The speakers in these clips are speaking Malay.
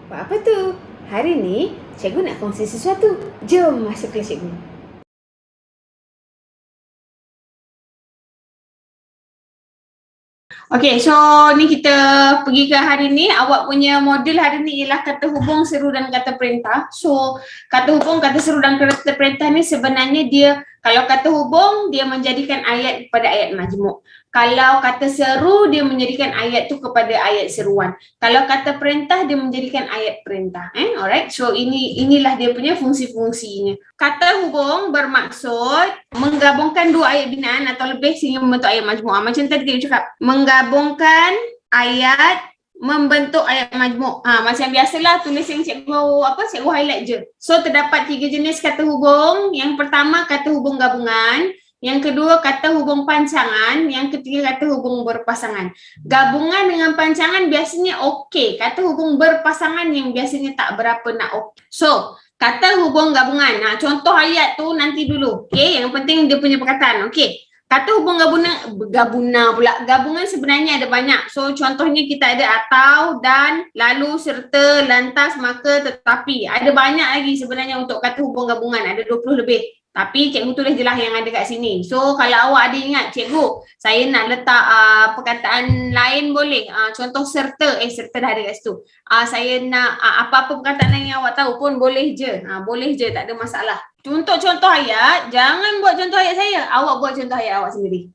Buat apa tu? Hari ni, cikgu nak kongsi sesuatu. Jom masuk kelas cikgu. Okay, so ni kita pergi ke hari ni. Awak punya modul hari ni ialah kata hubung, seru dan kata perintah. So, kata hubung, kata seru dan kata perintah ni sebenarnya dia, kalau kata hubung, dia menjadikan ayat kepada ayat majmuk. Kalau kata seru, dia menjadikan ayat tu kepada ayat seruan. Kalau kata perintah, dia menjadikan ayat perintah. Alright, so inilah dia punya fungsi-fungsinya. Kata hubung bermaksud menggabungkan dua ayat binaan atau lebih sehingga membentuk ayat majmuk. Macam tadi kita cakap, menggabungkan ayat membentuk ayat majmuk. Macam biasalah tulis yang cikgu highlight je. So terdapat 3 jenis kata hubung. Yang pertama kata hubung gabungan, yang kedua kata hubung pancangan, yang ketiga kata hubung berpasangan. Gabungan dengan pancangan biasanya okey, kata hubung berpasangan yang biasanya tak berapa nak okey. So, kata hubung gabungan. Contoh ayat tu nanti dulu. Okey, yang penting dia punya perkataan. Okey. Kata hubung gabungan sebenarnya ada banyak. So contohnya kita ada atau, dan, lalu, serta, lantas, maka, tetapi. Ada banyak lagi sebenarnya untuk kata hubung gabungan. Ada 20 lebih. Tapi cikgu tulis je lah yang ada kat sini. So kalau awak ada ingat, cikgu, saya nak letak perkataan lain boleh. Contoh serta. Serta dah ada kat situ. Saya nak apa-apa perkataan lain yang awak tahu pun boleh je. Boleh je, tak ada masalah. Untuk contoh ayat, jangan buat contoh ayat saya. Awak buat contoh ayat awak sendiri.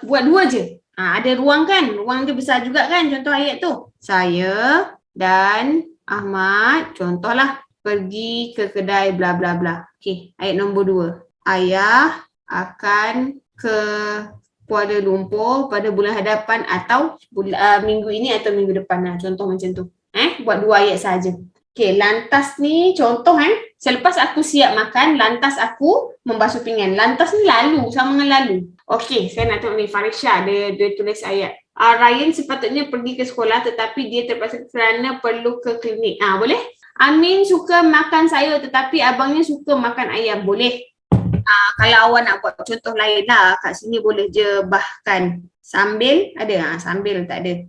Buat dua je. Ada ruang kan? Ruang dia besar juga kan contoh ayat tu. Saya dan Ahmad, contohlah, pergi ke kedai bla bla bla. Okey, ayat nombor 2. Ayah akan ke Kuala Lumpur pada bulan hadapan atau minggu ini atau minggu depan. Contoh macam tu. Buat 2 ayat saja. Okey, lantas ni contoh selepas aku siap makan, lantas aku membasuh pinggan. Lantas ni lalu, sama dengan lalu. Okey, saya nak tengok ni Farisha dia tulis ayat. Ryan sepatutnya pergi ke sekolah tetapi dia terpaksa kerana perlu ke klinik. Boleh? Amin suka makan sayur tetapi abangnya suka makan ayam. Boleh? Kalau awak nak buat contoh lain lah, kat sini boleh je bahkan. Sambil ada? Sambil tak ada.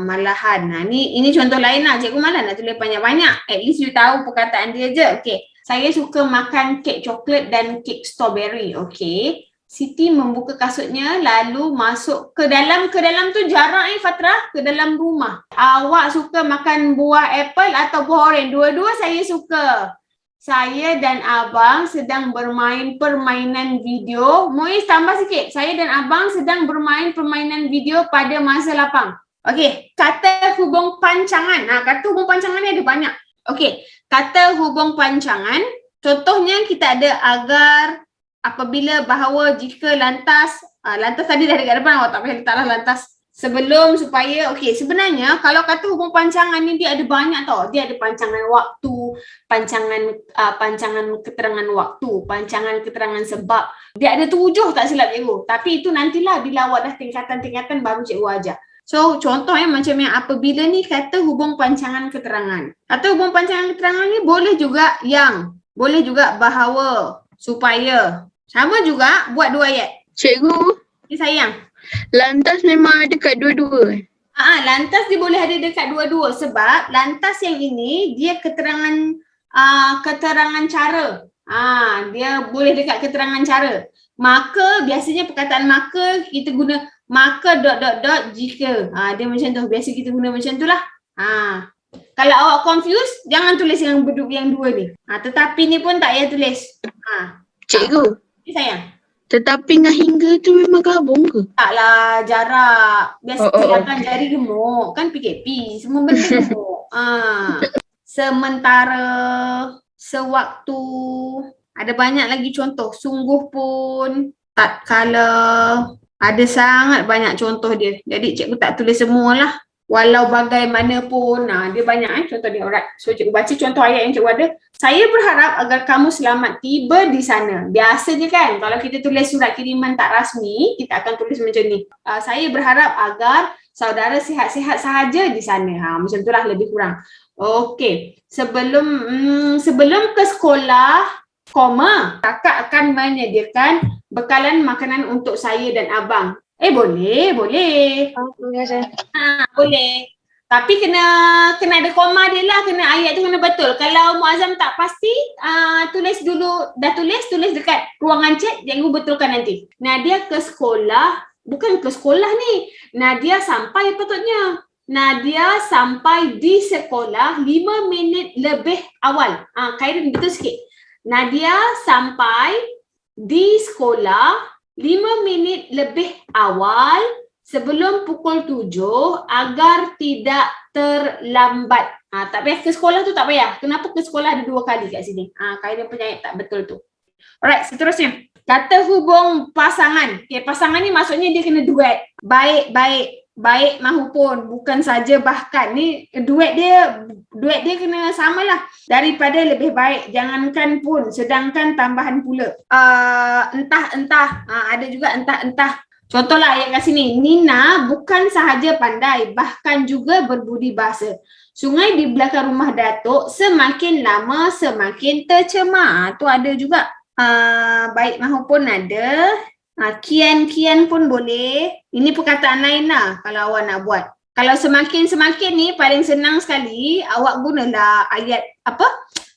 Malahan. Ini contoh lain lah. Cikgu malah nak tulis banyak-banyak. At least you tahu perkataan dia je. Okay. Saya suka makan kek coklat dan kek strawberry. Okay. Siti membuka kasutnya lalu masuk ke dalam tu jarak Fatrah, ke dalam rumah. Awak suka makan buah apple atau buah oren? Dua-dua saya suka. Saya dan abang sedang bermain permainan video. Muiz tambah sikit. Saya dan abang sedang bermain permainan video pada masa lapang. Okey, kata hubung pancangan. Kata hubung pancangan ni ada banyak. Okey, kata hubung pancangan. Contohnya kita ada agar, apabila, bahawa, jika, lantas. Lantas tadi dah dekat depan, awak tak payah letaklah lantas. Sebelum, supaya. Okey, sebenarnya kalau kata hubung pancangan ni dia ada banyak tau. Dia ada pancangan waktu, pancangan keterangan waktu, pancangan keterangan sebab. Dia ada 7 tak silap cikgu. Tapi itu nantilah bila awak dah tingkatan-tingkatan baru cikgu ajar. So contoh macam yang apabila ni kata hubung pancangan keterangan. Kata hubung pancangan keterangan ni boleh juga yang, boleh juga bahawa, supaya. Sama juga buat 2 ayat. Cikgu, sayang. lantas memang ada kat dua-dua. Lantas dia boleh ada dekat dua-dua sebab lantas yang ini dia keterangan cara. Dia boleh dekat keterangan cara. Maka biasanya perkataan maka kita guna maka ... jika. Dia macam tu. Biasa kita guna macam tu lah. Kalau awak confused, jangan tulis yang dua ni. Tetapi ni pun tak payah tulis. Cikgu. Sayang. Tetapi dengan hingga tu memang gabung ke? Taklah, jarak. Biasa silakan jari gemuk. Kan PKP. Semua benda gemuk. Sementara, sewaktu. Ada banyak lagi contoh. Sungguh pun, tak kala. Ada sangat banyak contoh dia. Jadi cikgu tak tulis semualah. Walau bagaimanapun, dia banyak contoh dia. Alright. So cikgu baca contoh ayat yang cikgu ada. Saya berharap agar kamu selamat tiba di sana. Biasa je kan, kalau kita tulis surat kiriman tak rasmi, kita akan tulis macam ni. Saya berharap agar saudara sihat-sihat sahaja di sana. Macam itulah lebih kurang. Okey. Sebelum ke sekolah, kakak akan menyediakan bekalan makanan untuk saya dan abang. Boleh. Boleh. Tapi kena ada koma dia lah, kena ayat tu kena betul. Kalau Muazzam tak pasti, tulis dulu, dah tulis dekat ruangan chat, cikgu betulkan nanti. Nadia ke sekolah, bukan ke sekolah ni. Nadia sampai patutnya. Nadia sampai di sekolah 5 minit lebih awal. Khairin betul sikit. Nadia sampai di sekolah 5 minit lebih awal sebelum pukul 7 agar tidak terlambat. Tak payah ke sekolah tu, tak payah. Kenapa ke sekolah ada 2 kali kat sini? Kaedah penyayat tak betul tu. Alright, seterusnya. Kata hubung pasangan. Okay, pasangan ni maksudnya dia kena duet. Baik mahupun, bukan saja bahkan. Ni duet dia kena samalah. Daripada lebih baik, jangankan pun, sedangkan tambahan pula. Entah. Ada juga entah. Contohlah ayat kat sini, Nina bukan sahaja pandai, bahkan juga berbudi bahasa. Sungai di belakang rumah Datuk semakin lama semakin tercemar. Tu ada juga. Baik mahupun ada. Kian pun boleh. Ini perkataan lain lah kalau awak nak buat. Kalau semakin ni paling senang sekali awak gunalah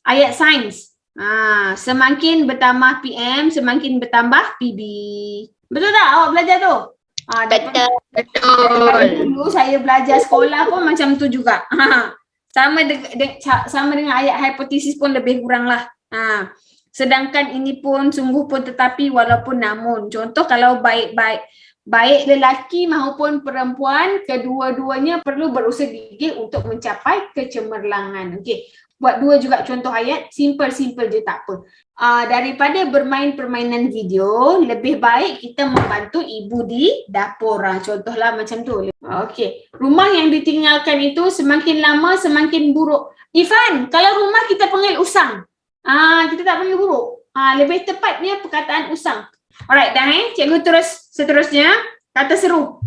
ayat sains. Semakin bertambah PM, semakin bertambah PB. Betul tak awak belajar tu? Betul. Dulu saya belajar sekolah pun macam tu juga. Sama dengan ayat hipotesis pun lebih kurang lah. Sedangkan ini pun, sungguh pun, tetapi, walaupun, namun. Contoh kalau baik lelaki maupun perempuan, kedua-duanya perlu berusaha gigih untuk mencapai kecemerlangan. Okey. Buat 2 juga contoh ayat, simple je tak apa. Daripada bermain permainan video, lebih baik kita membantu ibu di dapur. Contohlah macam tu. Okey. Rumah yang ditinggalkan itu semakin lama semakin buruk. Ifan, kalau rumah kita panggil usang. Kita tak panggil buruk. Lebih tepatnya perkataan usang. Alright, dah cikgu terus seterusnya. Kata seru.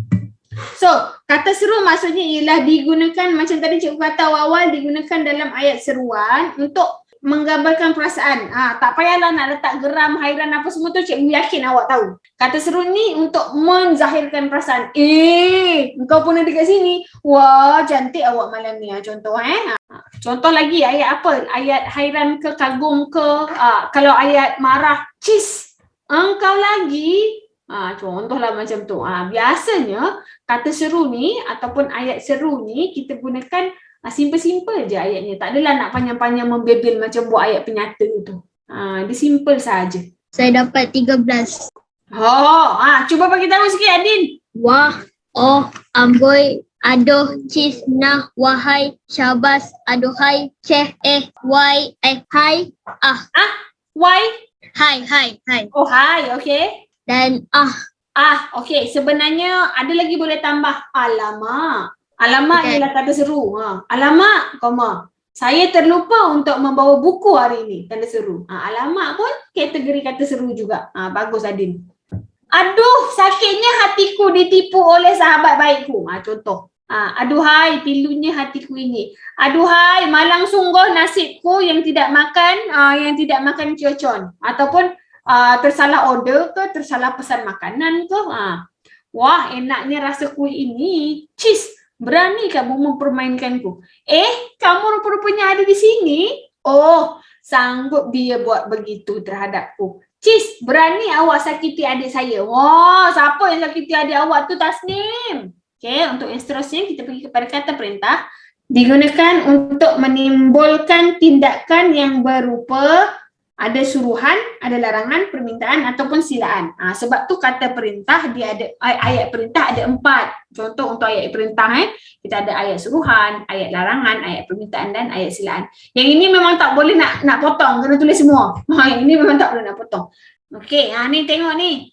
So, kata seru maksudnya ialah digunakan macam tadi cikgu kata awal, digunakan dalam ayat seruan untuk menggambarkan perasaan. Tak payahlah nak letak geram, hairan apa semua tu, cikgu yakin awak tahu. Kata seru ni untuk menzahirkan perasaan. Engkau pun ada kat sini. Wah, cantik awak malam ni. Contoh Contoh lagi ayat apa? Ayat hairan ke, kagum ke. Kalau ayat marah, cis, engkau lagi. Contohlah macam tu. Biasanya kata seru ni ataupun ayat seru ni kita gunakan simple je ayatnya. Tak adalah nak panjang-panjang membebel macam buat ayat penyata tu. Dia simple saja. Saya dapat 13. Cuba bagi tahu sikit Adin. Wah, oh, amboi, aduh, cis, nah, wahai, syabas, aduhai, ceh, wai, hai, Why? hai. Oh, hi, okay. Dan okey. Sebenarnya ada lagi boleh tambah alamak. Alamak Okay. ialah kata seru. Alamak, koma. Saya terlupa untuk membawa buku hari ini. Tanda seru. Alamak pun kategori kata seru juga. Bagus Adin. Aduh, sakitnya hatiku ditipu oleh sahabat baikku. Contoh. Aduhai, pilunya hatiku ini. Aduhai, malang sungguh nasibku yang tidak makan ciocon. Ataupun tersalah order ke, tersalah pesan makanan ke. Wah, enaknya rasa kuih ini. Cis, berani kamu mempermainkanku. Kamu rupa-rupanya ada di sini. Oh, sanggup dia buat begitu terhadapku. Cis, berani awak sakiti adik saya. Wah, siapa yang sakiti adik awak tu, Tasnim? Okey, untuk yang seterusnya kita pergi kepada kata perintah. Digunakan untuk menimbulkan tindakan yang berupa ada suruhan, ada larangan, permintaan ataupun silaan. Sebab tu kata perintah dia ada ayat perintah ada 4. Contoh untuk ayat perintah kita ada ayat suruhan, ayat larangan, ayat permintaan dan ayat silaan. Yang ini memang tak boleh nak potong, kena tulis semua. Yang ini memang tak boleh nak potong. Okey, ni tengok ni.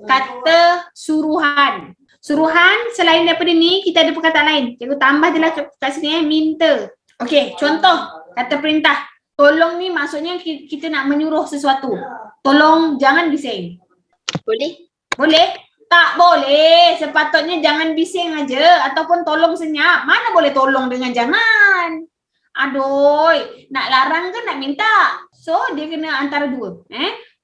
Kata suruhan. Suruhan selain daripada ni kita ada perkataan lain. Cikgu tambah je lah kat sini minta. Okey, contoh kata perintah. Tolong ni maksudnya kita nak menyuruh sesuatu. Tolong jangan bising. boleh? Boleh? Tak boleh. Sepatutnya jangan bising aja ataupun tolong senyap. Mana boleh tolong dengan jangan? Aduh, nak larang ke nak minta? So dia kena antara dua.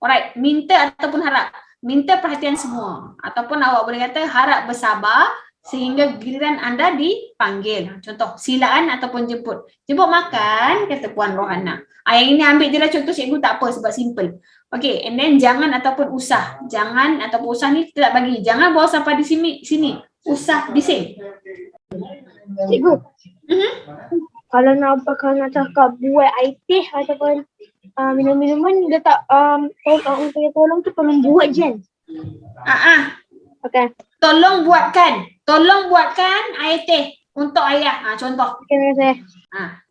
Alright, minta ataupun harap. Minta perhatian semua. Ataupun awak boleh kata harap bersabar sehingga giliran anda dipanggil. Contoh, silaan ataupun jemput. Jemput makan, kata Puan Rohana. Yang ini ambil je lah contoh cikgu, tak apa sebab simple. Okay, and then jangan ataupun usah. Jangan ataupun usah ni kita tak bagi. Jangan bawa sampah di sini. Usah bising. Cikgu, kalau nak cakap buat air teh ataupun minum-minuman dia tak tolong tu tolong buat je. Okay. Tolong buatkan air teh untuk ayah. Contoh. Terima kasih.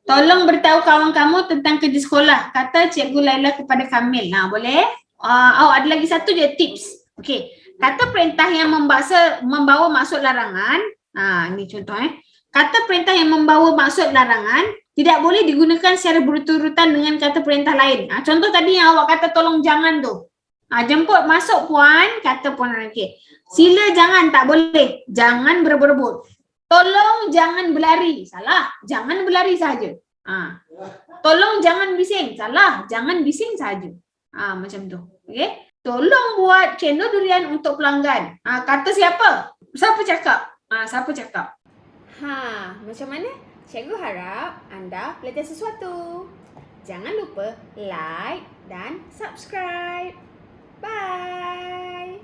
Tolong beritahu kawan kamu tentang kerja sekolah. Kata Cikgu Laila kepada Kamil. Boleh? Ada lagi satu je tips. Okey. Kata perintah yang membawa maksud larangan. Ini contoh Kata perintah yang membawa maksud larangan tidak boleh digunakan secara berurutan dengan kata perintah lain. Contoh tadi yang awak kata tolong jangan tu. Jemput masuk puan, kata puan okey. Sila jangan, tak boleh. Jangan berebut-rebut. Tolong jangan berlari. Salah. Jangan berlari saja. Tolong jangan bising. Salah. Jangan bising saja. Macam tu. Okey. Tolong buat cendol durian untuk pelanggan. Kata siapa? Siapa cakap? Siapa cakap? Macam mana? Cikgu harap anda belajar sesuatu. Jangan lupa like dan subscribe. Bye.